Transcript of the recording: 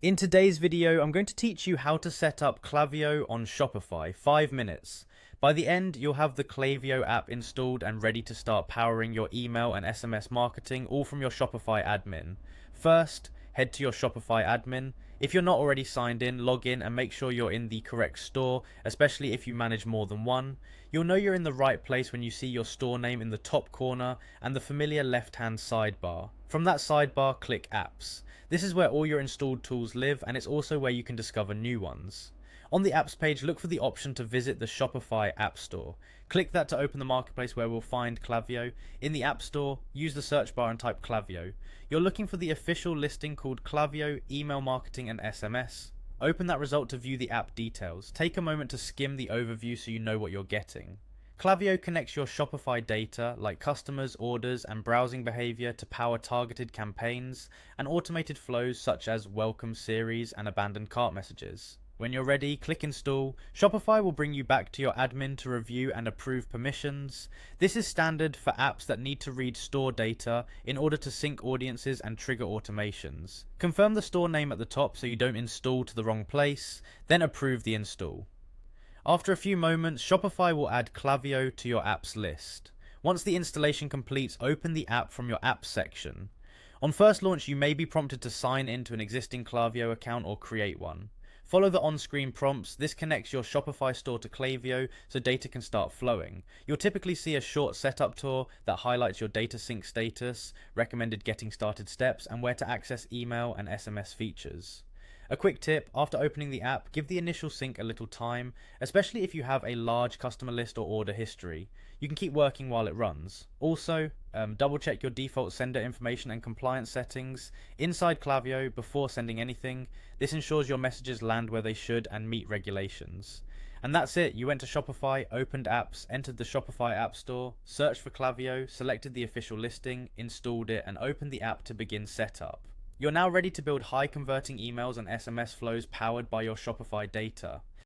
In today's video, I'm going to teach you how to set up Klaviyo on Shopify, 5 minutes. By the end, you'll have the Klaviyo app installed and ready to start powering your email and SMS marketing, all from your Shopify admin. First, head to your Shopify admin. If you're not already signed in, log in and make sure you're in the correct store, especially if you manage more than one. You'll know you're in the right place when you see your store name in the top corner and the familiar left-hand sidebar. From that sidebar, click Apps. This is where all your installed tools live, and it's also where you can discover new ones. On the apps page, look for the option to visit the Shopify App Store. Click that to open the marketplace where we'll find Klaviyo. In the App Store, use the search bar and type Klaviyo. You're looking for the official listing called Klaviyo Email Marketing and SMS. Open that result to view the app details. Take a moment to skim the overview so you know what you're getting. Klaviyo connects your Shopify data like customers, orders, and browsing behavior to power targeted campaigns and automated flows such as welcome series and abandoned cart messages. When you're ready, click install. Shopify will bring you back to your admin to review and approve permissions. This is standard for apps that need to read store data in order to sync audiences and trigger automations. Confirm the store name at the top so you don't install to the wrong place, then approve the install. After a few moments, Shopify will add Klaviyo to your apps list. Once the installation completes, open the app from your apps section. On first launch, you may be prompted to sign into an existing Klaviyo account or create one. Follow the on-screen prompts. This connects your Shopify store to Klaviyo so data can start flowing. You'll typically see a short setup tour that highlights your data sync status, recommended getting started steps, and where to access email and SMS features. A quick tip, after opening the app, give the initial sync a little time, especially if you have a large customer list or order history. You can keep working while it runs. Also, double check your default sender information and compliance settings inside Klaviyo before sending anything. This ensures your messages land where they should and meet regulations. And that's it. You went to Shopify, opened apps, entered the Shopify App Store, searched for Klaviyo, selected the official listing, installed it, and opened the app to begin setup. You're now ready to build high converting emails and SMS flows powered by your Shopify data.